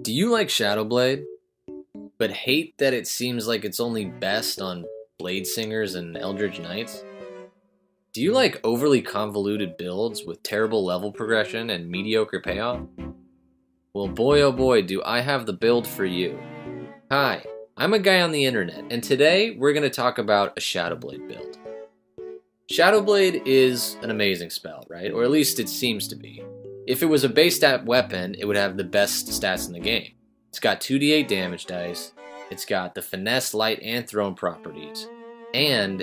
Do you like Shadowblade, but hate that it seems like it's only best on bladesingers and eldritch knights? Do you like overly convoluted builds with terrible level progression and mediocre payoff? Well, boy oh boy, do I have the build for you. Hi, I'm a guy on the internet, and today we're going to talk about a Shadowblade build. Shadowblade is an amazing spell, right? Or at least it seems to be. If it was a base stat weapon, it would have the best stats in the game. It's got 2d8 damage dice, it's got the finesse, light, and thrown properties, and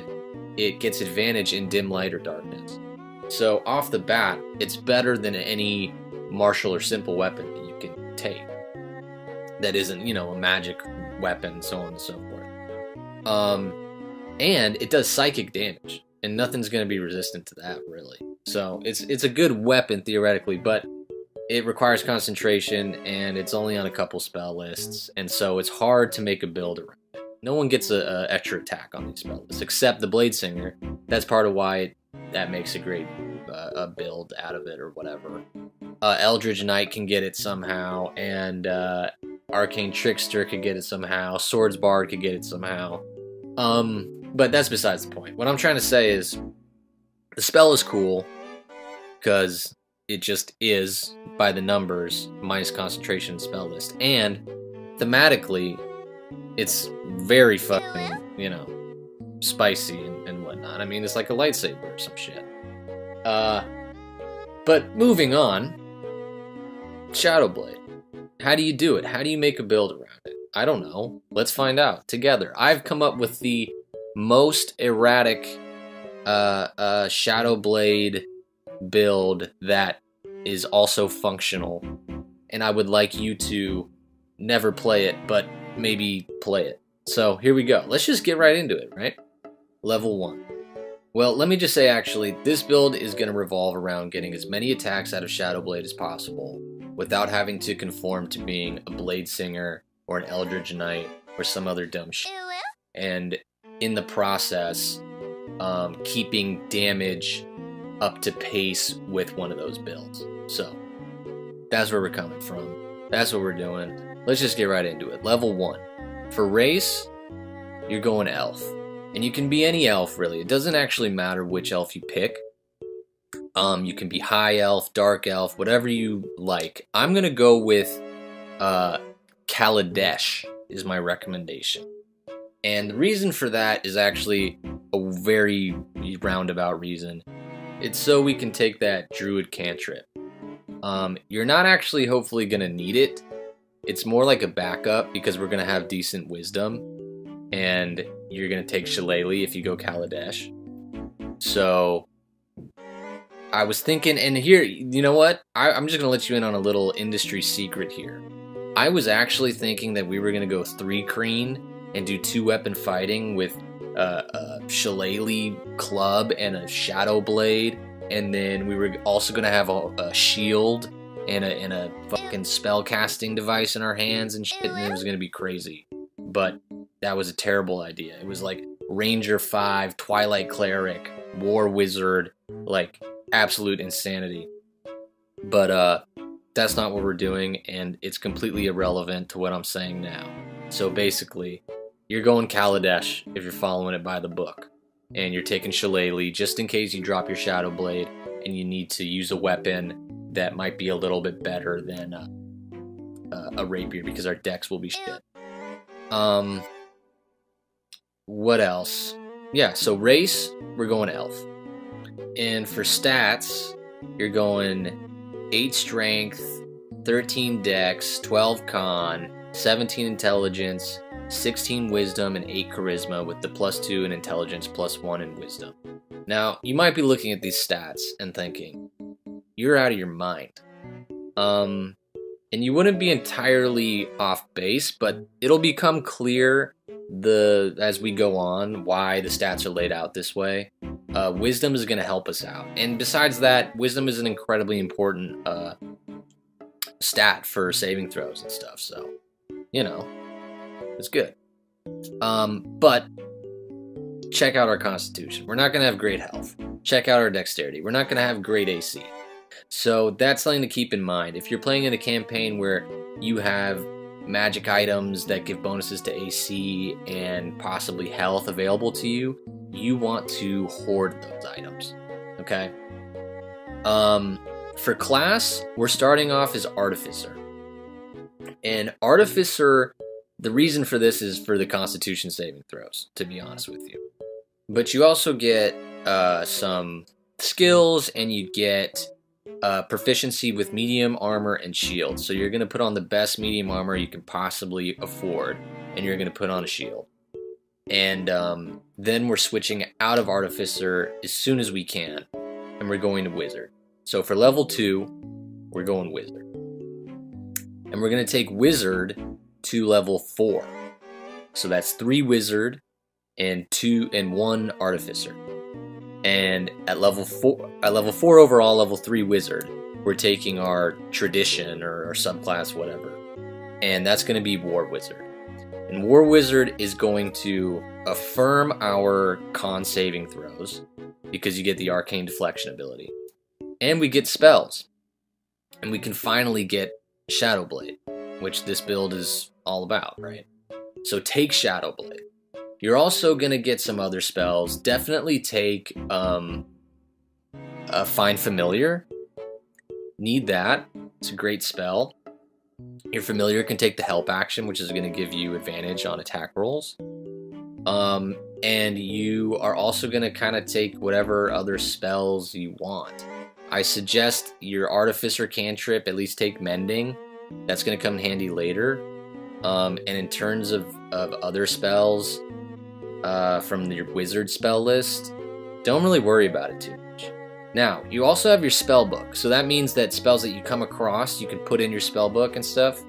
it gets advantage in dim light or darkness. So off the bat, it's better than any martial or simple weapon that you can take. That isn't, a magic weapon, so on and so forth. And it does psychic damage, and nothing's going to be resistant to that, really. So it's a good weapon, theoretically, but it requires concentration, and it's only on a couple spell lists, and so it's hard to make a build around it. No one gets an extra attack on these spell lists, except the bladesinger. That's part of why that makes a great build out of it, or whatever. Eldritch Knight can get it somehow, and Arcane Trickster could get it somehow, Swords Bard could get it somehow. But that's besides the point. What I'm trying to say is, the spell is cool, because it just is, by the numbers, minus concentration spell list. And, thematically, it's very fucking, spicy and whatnot. I mean, it's like a lightsaber or some shit. But moving on, Shadowblade. How do you do it? How do you make a build around it? I don't know. Let's find out together. I've come up with the most erratic Shadowblade build that is also functional, and I would like you to never play it, but maybe play it. So here we go. Let's just get right into it, right? Level 1. Well, let me just say, actually, this build is going to revolve around getting as many attacks out of Shadowblade as possible without having to conform to being a bladesinger or an eldritch knight or some other dumb shit. And in the process, keeping damage up to pace with one of those builds. So, that's where we're coming from. That's what we're doing. Let's just get right into it. Level 1. For race, you're going elf. And you can be any elf, really. It doesn't actually matter which elf you pick. You can be high elf, dark elf, whatever you like. I'm going to go with Kaladesh is my recommendation. And the reason for that is actually a very roundabout reason. It's so we can take that druid cantrip. You're not actually hopefully going to need it. It's more like a backup because we're going to have decent wisdom. And you're going to take Shillelagh if you go Kaladesh. So, I was thinking, and here, you know what? I'm just going to let you in on a little industry secret here. I was actually thinking that we were going to go 3 Kreen and do 2-weapon fighting with a Shillelagh club and a shadow blade, and then we were also going to have a shield and a fucking spell casting device in our hands and shit, and it was going to be crazy. But that was a terrible idea. It was like Ranger 5, Twilight Cleric, War Wizard, like absolute insanity. But that's not what we're doing, and it's completely irrelevant to what I'm saying now. So basically, you're going Kaladesh if you're following it by the book. And you're taking Shillelagh just in case you drop your Shadow Blade and you need to use a weapon that might be a little bit better than a rapier, because our decks will be shit. What else? Yeah, so race, we're going elf. And for stats, you're going 8 strength, 13 dex, 12 con, 17 intelligence, 16 wisdom, and 8 charisma, with the +2 in intelligence, +1 in wisdom. Now, you might be looking at these stats and thinking, you're out of your mind. And you wouldn't be entirely off base, but it'll become clear as we go on why the stats are laid out this way. Wisdom is going to help us out. And besides that, wisdom is an incredibly important stat for saving throws and stuff, so, it's good. But check out our constitution. We're not going to have great health. Check out our dexterity. We're not going to have great AC. So that's something to keep in mind. If you're playing in a campaign where you have magic items that give bonuses to AC and possibly health available to you, you want to hoard those items, okay? For class, we're starting off as Artificer. And Artificer, the reason for this is for the Constitution saving throws, to be honest with you. But you also get some skills, and you get proficiency with medium armor and shield. So you're going to put on the best medium armor you can possibly afford, and you're going to put on a shield. And then we're switching out of Artificer as soon as we can, and we're going to Wizard. So for level 2, we're going Wizard. And we're going to take Wizard to level 4. So that's 3 Wizard and 1 Artificer. And at level 4 overall, level 3 Wizard, we're taking our Tradition or subclass, whatever. And that's going to be War Wizard. And War Wizard is going to affirm our con saving throws, because you get the Arcane Deflection ability. And we get spells. And we can finally get Shadow Blade, which this build is all about, right? So take Shadow Blade. You're also going to get some other spells. Definitely take Find Familiar. Need that. It's a great spell. Your Familiar can take the Help action, which is going to give you advantage on attack rolls. And you are also going to kind of take whatever other spells you want. I suggest your Artificer cantrip at least take Mending. That's going to come in handy later. And in terms of other spells from your Wizard spell list, don't really worry about it too much. Now, you also have your spell book. So that means that spells that you come across, you can put in your spell book and stuff.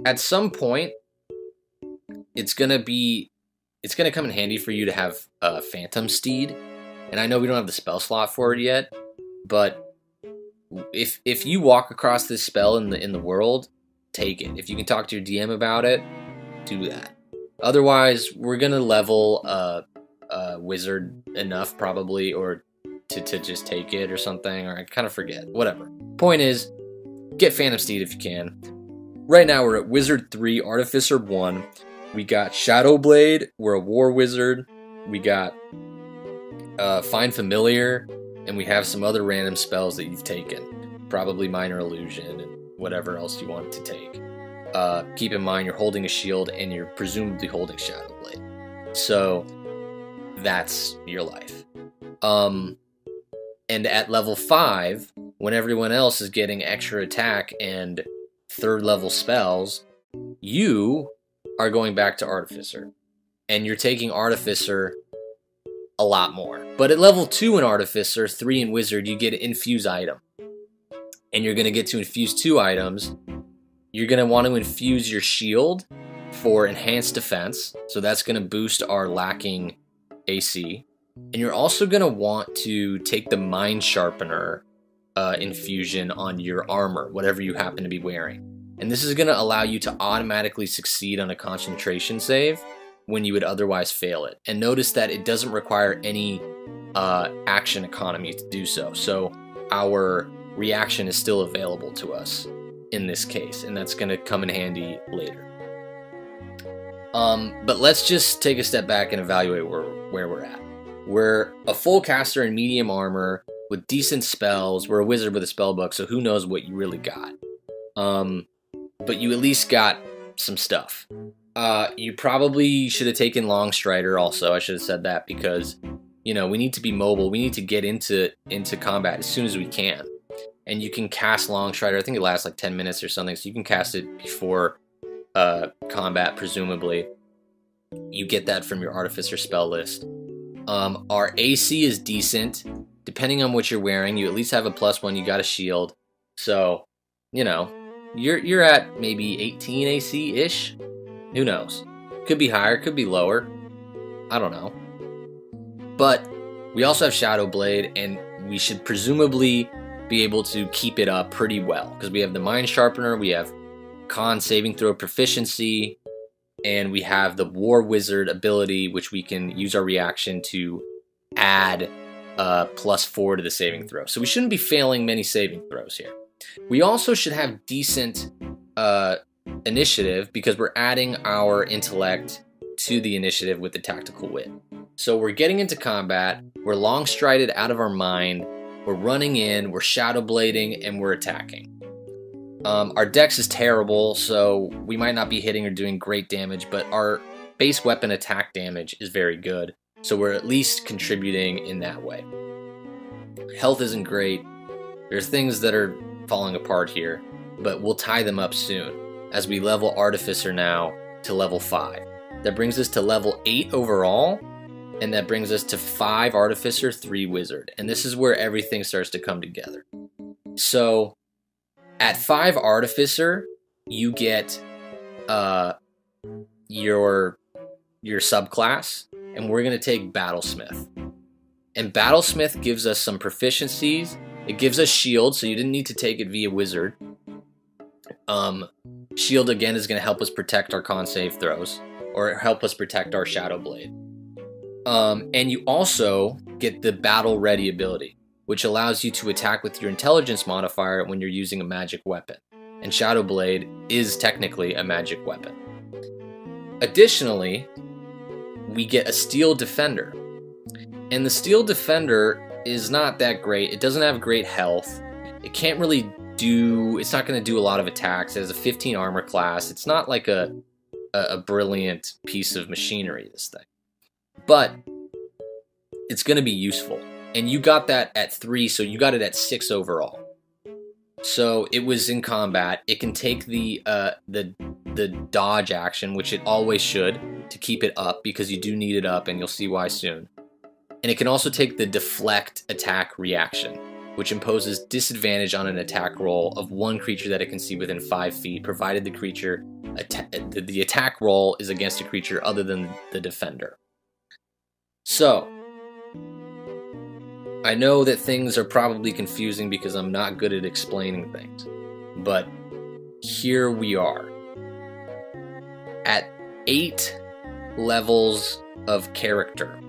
At some point, it's going to come in handy for you to have Phantom Steed. And I know we don't have the spell slot for it yet, but if you walk across this spell in the world, take it. If you can talk to your DM about it, do that. Otherwise, we're gonna level Wizard enough probably, or to just take it or something, or I kind of forget. Whatever. Point is, get Phantom Steed if you can. Right now we're at Wizard 3, Artificer 1. We got Shadow Blade. We're a War Wizard. We got Find Familiar. And we have some other random spells that you've taken. Probably Minor Illusion and whatever else you want to take. Keep in mind you're holding a shield and you're presumably holding Shadow Blade. So that's your life. And at level 5, when everyone else is getting extra attack and 3rd level spells, you are going back to Artificer. And you're taking Artificer a lot more. But at level 2 in Artificer, 3 in Wizard, you get an Infuse item. And you're going to get to infuse 2 items. You're going to want to infuse your shield for enhanced defense. So that's going to boost our lacking AC. And you're also going to want to take the Mind Sharpener infusion on your armor, whatever you happen to be wearing. And this is going to allow you to automatically succeed on a concentration save when you would otherwise fail it. And notice that it doesn't require any action economy to do so. So our reaction is still available to us in this case, and that's going to come in handy later. But let's just take a step back and evaluate where we're at. We're a full caster in medium armor with decent spells. We're a wizard with a spell book, so who knows what you really got. But you at least got some stuff. You probably should have taken Longstrider also. I should have said that because, you know, we need to be mobile. We need to get into combat as soon as we can. And you can cast Longstrider. I think it lasts like 10 minutes or something, so you can cast it before combat, presumably. You get that from your Artificer spell list. Our AC is decent. Depending on what you're wearing, you at least have a +1. You got a shield. So, you know, you're at maybe 18 AC-ish. Who knows? Could be higher, could be lower. I don't know. But we also have Shadow Blade, and we should presumably be able to keep it up pretty well. Because we have the Mind Sharpener, we have Con saving throw proficiency, and we have the War Wizard ability, which we can use our reaction to add +4 to the saving throw. So we shouldn't be failing many saving throws here. We also should have decent initiative because we're adding our intellect to the initiative with the tactical wit. So we're getting into combat, we're long strided out of our mind, we're running in, we're shadow blading, and we're attacking. Our dex is terrible, so we might not be hitting or doing great damage, but our base weapon attack damage is very good, so we're at least contributing in that way. Health isn't great. There's things that are falling apart here, but we'll tie them up soon as we level Artificer now to level 5. That brings us to level 8 overall, and that brings us to 5 Artificer, 3 Wizard, and this is where everything starts to come together. So at 5 Artificer, you get your subclass, and we're going to take Battlesmith. And Battlesmith gives us some proficiencies. It gives us shield, so you didn't need to take it via Wizard. Shield, again, is going to help us protect our con save throws, or help us protect our Shadow Blade. And you also get the Battle Ready ability, which allows you to attack with your intelligence modifier when you're using a magic weapon. And Shadow Blade is technically a magic weapon. Additionally, we get a Steel Defender. And the Steel Defender is not that great. It doesn't have great health. It can't really do, it's not going to do a lot of attacks. It has a 15 armor class. It's not like a brilliant piece of machinery, this thing. But it's going to be useful. And you got that at 3, so you got it at 6 overall. So it was in combat. It can take the dodge action, which it always should, to keep it up, because you do need it up, and you'll see why soon. And it can also take the deflect attack reaction, which imposes disadvantage on an attack roll of one creature that it can see within 5 feet, provided the creature the attack roll is against a creature other than the defender. So I know that things are probably confusing because I'm not good at explaining things, but here we are. At 8 levels of character,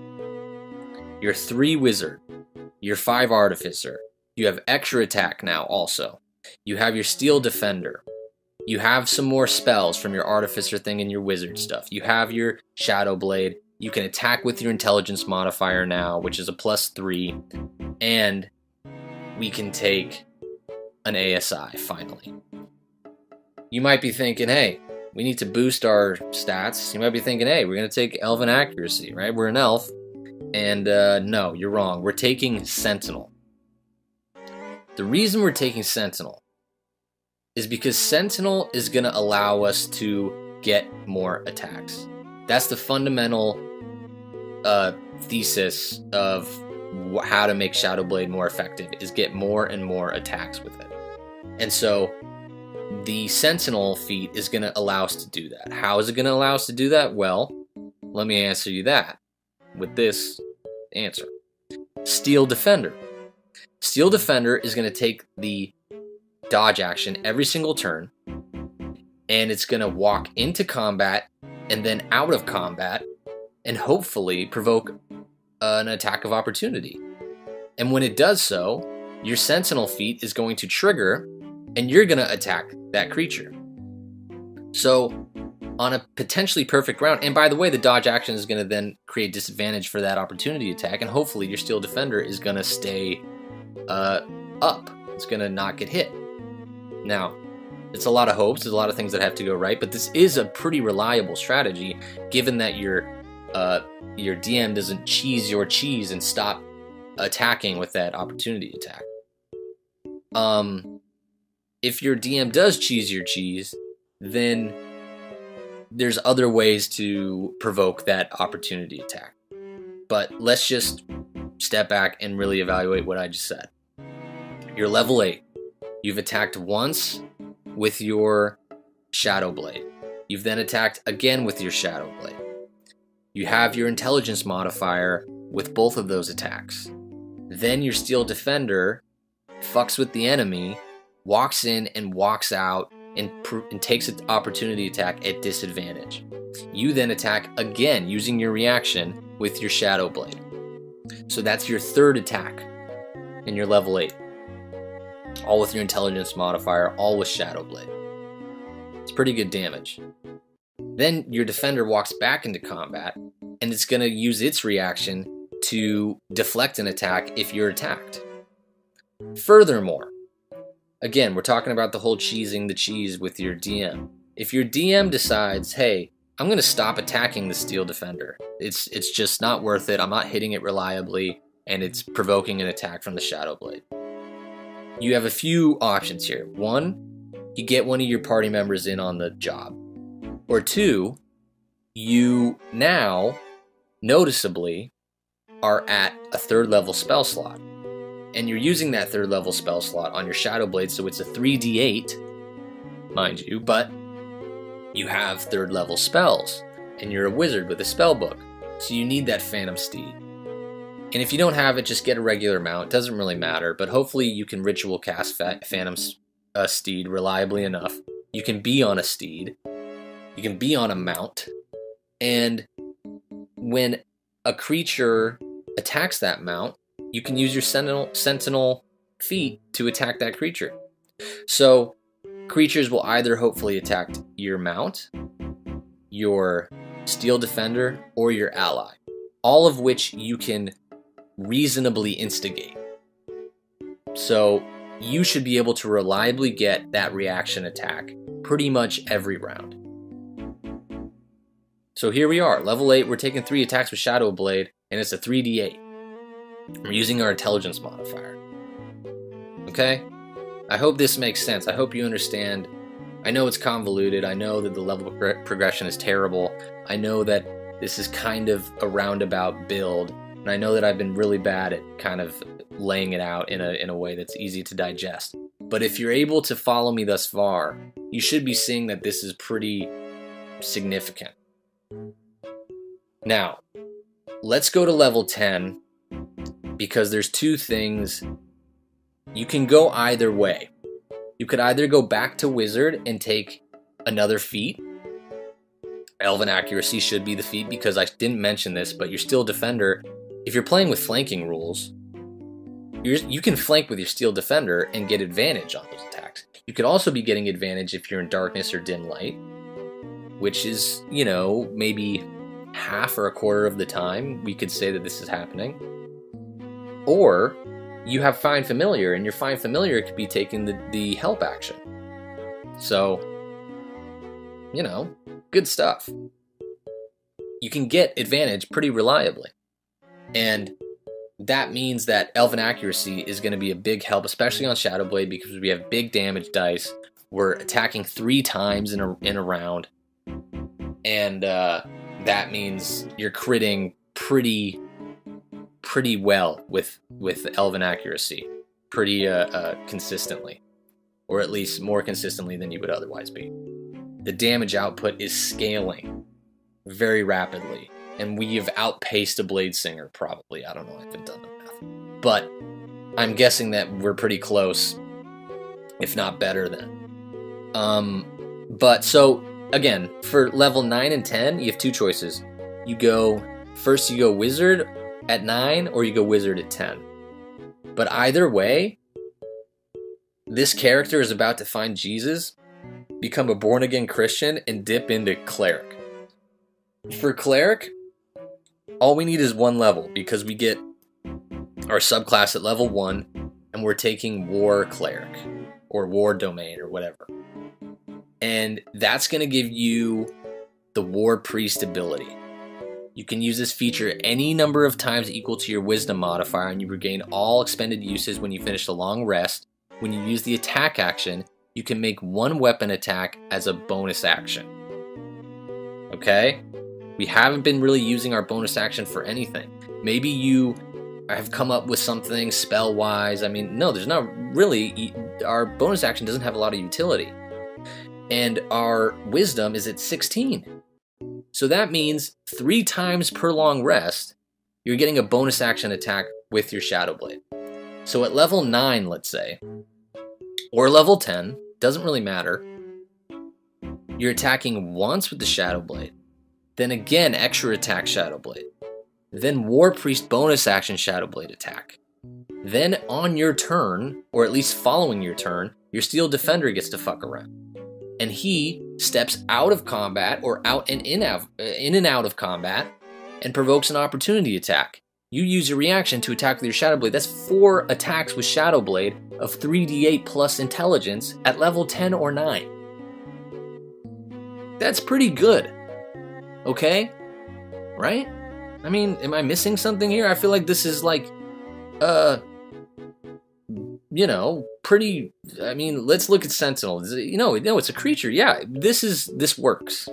you're 3 Wizard, you're 5 Artificer, you have extra attack now also, you have your Steel Defender, you have some more spells from your Artificer thing and your Wizard stuff, you have your Shadow Blade, you can attack with your intelligence modifier now, which is a +3, and we can take an ASI finally. You might be thinking, hey, we need to boost our stats. You might be thinking, hey, we're going to take Elven Accuracy, right? We're an elf. And no, you're wrong. We're taking Sentinel. The reason we're taking Sentinel is because Sentinel is going to allow us to get more attacks. That's the fundamental thesis of how to make Shadow Blade more effective, is get more and more attacks with it. And so the Sentinel feat is going to allow us to do that. How is it going to allow us to do that? Well, let me answer you that with this answer. Steel Defender. Steel Defender is going to take the dodge action every single turn, and it's going to walk into combat and then out of combat and hopefully provoke an attack of opportunity. And when it does so, your Sentinel feat is going to trigger and you're going to attack that creature. So on a potentially perfect round, and by the way, the dodge action is going to then create disadvantage for that opportunity attack, and hopefully your Steel Defender is going to stay up. It's going to not get hit. Now, it's a lot of hopes, there's a lot of things that have to go right, but this is a pretty reliable strategy, given that your DM doesn't cheese your cheese and stop attacking with that opportunity attack. If your DM does cheese your cheese, then there's other ways to provoke that opportunity attack. But let's just step back and really evaluate what I just said. You're level 8. You've attacked once with your Shadow Blade. You've then attacked again with your Shadow Blade. You have your intelligence modifier with both of those attacks. Then your Steel Defender fucks with the enemy, walks in and walks out, and takes an opportunity attack at disadvantage. You then attack again using your reaction with your Shadow Blade. So that's your third attack in your level 8. All with your intelligence modifier, all with Shadow Blade. It's pretty good damage. Then your defender walks back into combat, and it's going to use its reaction to deflect an attack if you're attacked. Furthermore, again, we're talking about the whole cheesing the cheese with your DM. If your DM decides, hey, I'm going to stop attacking the Steel Defender. It's just not worth it. I'm not hitting it reliably, and it's provoking an attack from the Shadow Blade. You have a few options here. One, you get one of your party members in on the job. Or two, you now noticeably are at a 3rd level spell slot. And you're using that 3rd level spell slot on your Shadow Blade, so it's a 3d8, mind you, but you have 3rd level spells, and you're a wizard with a spell book, so you need that Phantom Steed. And if you don't have it, just get a regular mount. It doesn't really matter, but hopefully you can ritual cast Phantom Steed reliably enough. You can be on a steed. You can be on a mount. And when a creature attacks that mount, you can use your sentinel feat to attack that creature. So creatures will either hopefully attack your mount, your Steel Defender, or your ally. All of which you can reasonably instigate. So you should be able to reliably get that reaction attack pretty much every round. So here we are, level 8, we're taking 3 attacks with Shadow Blade, and it's a 3d8. We're using our intelligence modifier. Okay? I hope this makes sense. I hope you understand. I know it's convoluted. I know that the level progression is terrible. I know that this is kind of a roundabout build. And I know that I've been really bad at kind of laying it out in a way that's easy to digest. But if you're able to follow me thus far, you should be seeing that this is pretty significant. Now, let's go to level 10, because there's 2 things. You can go either way. You could either go back to Wizard and take another feat. Elven Accuracy should be the feat, because I didn't mention this, but your Steel Defender, if you're playing with flanking rules, you can flank with your Steel Defender and get advantage on those attacks. You could also be getting advantage if you're in Darkness or Dim Light, which is, you know, maybe half or a quarter of the time we could say that this is happening. Or you have Find Familiar, and your Find Familiar could be taking the help action. So, you know, good stuff. You can get advantage pretty reliably. And that means that Elven Accuracy is going to be a big help, especially on Shadow Blade, because we have big damage dice. We're attacking 3 times in a round. And that means you're critting pretty well with Elven Accuracy. Pretty consistently. Or at least more consistently than you would otherwise be. The damage output is scaling very rapidly. And we have outpaced a Bladesinger, probably. I don't know, I haven't done the math. But I'm guessing that we're pretty close, if not better than. But so, again, for level 9 and 10, you have 2 choices. You go Wizard at 9, or you go Wizard at 10. But either way, this character is about to find Jesus, become a born-again Christian, and dip into Cleric. For Cleric, all we need is 1 level, because we get our subclass at level 1, and we're taking War Cleric, or War Domain, or whatever. And that's going to give you the War Priest ability. You can use this feature any number of times equal to your Wisdom modifier, and you regain all expended uses when you finish the long rest. When you use the attack action, you can make 1 weapon attack as a bonus action. Okay? We haven't been really using our bonus action for anything. Maybe you have come up with something spell-wise. I mean, no, there's not really. Our bonus action doesn't have a lot of utility. And our Wisdom is at 16. So that means 3 times per long rest, you're getting a bonus action attack with your Shadow Blade. So at level 9, let's say, or level 10, doesn't really matter, you're attacking once with the Shadow Blade, then again extra attack Shadow Blade. then War Priest bonus action Shadow Blade attack. Then on your turn, or at least following your turn, your Steel Defender gets to fuck around. And he steps out of combat or out and in and out of combat and provokes an opportunity attack. You use your reaction to attack with your Shadow Blade. That's 4 attacks with Shadow Blade of 3d8 plus intelligence at level 10 or 9. That's pretty good. Okay? Right? I mean, am I missing something here? I feel like this is like, you know, pretty, I mean, let's look at Sentinel. You know, it's a creature. Yeah, this works.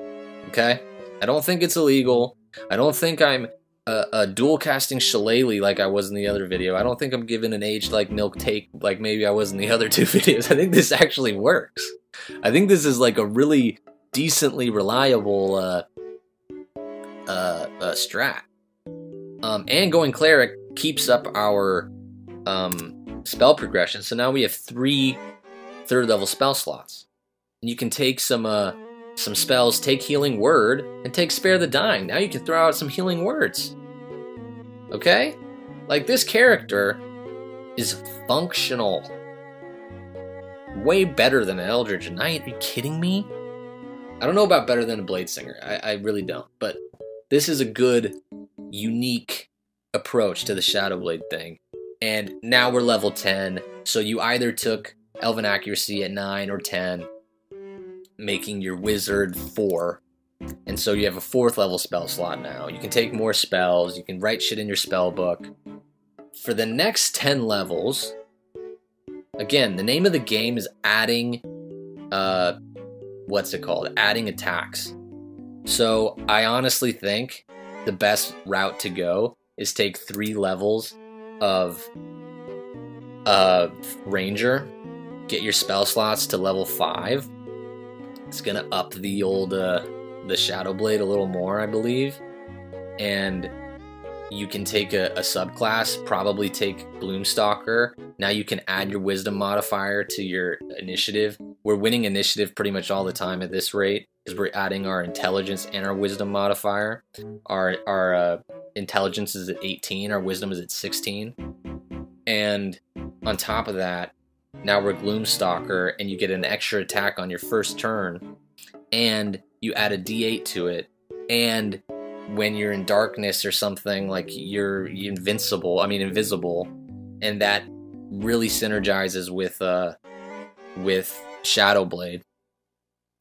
Okay? I don't think it's illegal. I don't think I'm dual casting Shillelagh like I was in the other video. I don't think I'm giving an aged like milk take like maybe I was in the other 2 videos. I think this actually works. I think this is like a really decently reliable strat. And going Cleric keeps up our spell progression. So now we have 3 3rd level spell slots. And you can take some spells, take Healing Word, and take Spare the Dying. Now you can throw out some Healing Words. Okay? Like, this character is functional. Way better than an Eldritch Knight. Are you kidding me? I don't know about better than a Bladesinger. I really don't. But this is a good, unique approach to the Shadow Blade thing. And now we're level 10. So you either took Elven Accuracy at 9 or 10, making your Wizard 4. And so you have a 4th level spell slot now. You can take more spells. You can write shit in your spell book. For the next 10 levels, again, the name of the game is adding, what's it called? Adding attacks. So I honestly think the best route to go is take 3 levels of Ranger, get your spell slots to level 5. It's gonna up the old the Shadow Blade a little more, I believe. And you can take a subclass, probably take Gloomstalker. Now you can add your Wisdom modifier to your initiative. We're winning initiative pretty much all the time at this rate, because we're adding our Intelligence and our Wisdom modifier. Our Intelligence is at 18, our Wisdom is at 16. And on top of that, now we're Gloomstalker, and you get an extra attack on your first turn, and you add a d8 to it, and when you're in darkness or something, like you're invisible, and that really synergizes with Shadow Blade.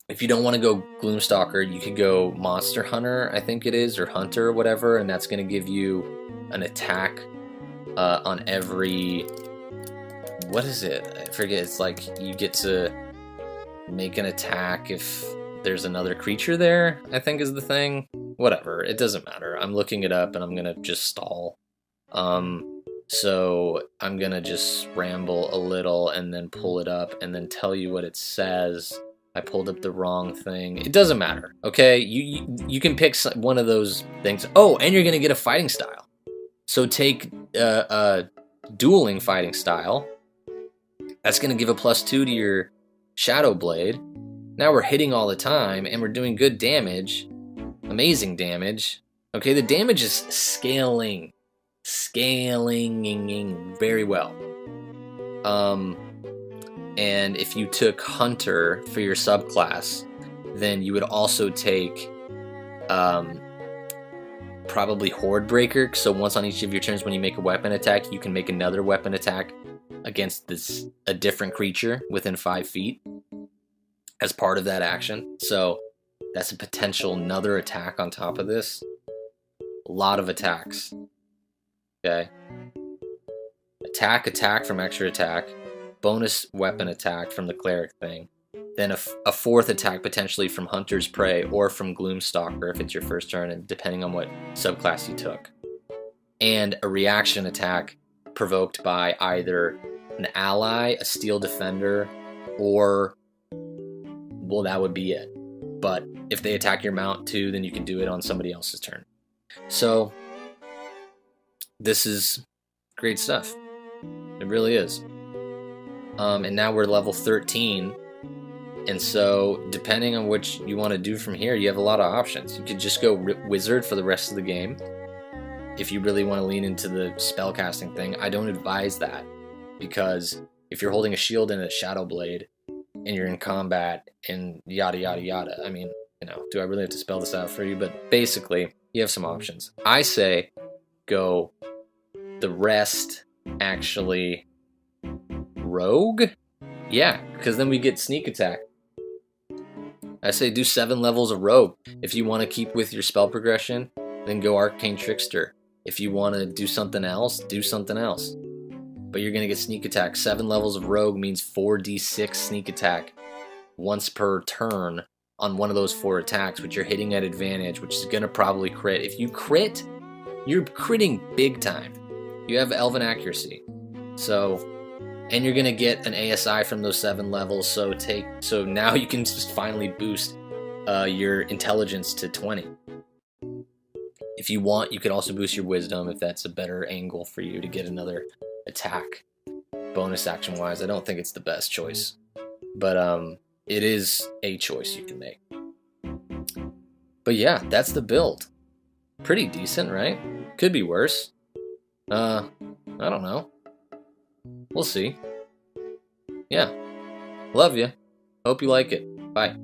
If you don't want to go Gloomstalker, you could go Monster Hunter, I think it is, or Hunter or whatever, and that's going to give you an attack on every, what is it? I forget. It's like you get to make an attack if there's another creature there, I think is the thing. Whatever, it doesn't matter. I'm looking it up and I'm gonna just stall. So I'm gonna just ramble a little and then pull it up and then tell you what it says. I pulled up the wrong thing. It doesn't matter, okay? You can pick one of those things. Oh, and you're gonna get a fighting style. So take dueling fighting style. That's gonna give a +2 to your Shadow Blade. Now we're hitting all the time, and we're doing good damage. Amazing damage. Okay, the damage is scaling very well. And if you took Hunter for your subclass, then you would also take probably Horde Breaker. So once on each of your turns when you make a weapon attack, you can make another weapon attack against a different creature within 5 feet as part of that action. So that's a potential another attack on top of this. A lot of attacks. Okay. Attack from extra attack. Bonus weapon attack from the Cleric thing. Then a 4th attack potentially from Hunter's Prey or from Gloomstalker if it's your first turn, and depending on what subclass you took. And a reaction attack provoked by either an ally, a Steel Defender, or, well, that would be it. But if they attack your mount too, then you can do it on somebody else's turn. So this is great stuff. It really is. And now we're level 13. And so depending on what you want to do from here, you have a lot of options. You could just go Wizard for the rest of the game. if you really want to lean into the spellcasting thing, I don't advise that, because if you're holding a shield and a shadow blade and you're in combat and yada yada yada, I mean, you know, do I really have to spell this out for you? But basically, you have some options. I say go the rest actually rogue. Yeah, because then we get sneak attack. I say do 7 levels of rogue. If you want to keep with your spell progression, then go arcane trickster. If you want to do something else, do something else. But you're going to get sneak attack. 7 levels of rogue means 4d6 sneak attack once per turn on one of those 4 attacks, which you're hitting at advantage, which is going to probably crit. If you crit, you're critting big time. You have elven accuracy. So, and you're going to get an ASI from those 7 levels, so now you can just finally boost your intelligence to 20. If you want, you could also boost your wisdom if that's a better angle for you to get another attack. Bonus action wise, I don't think it's the best choice, but it is a choice you can make. But yeah, that's the build. Pretty decent, right? Could be worse. I don't know. We'll see. Yeah. Love you. Hope you like it. Bye.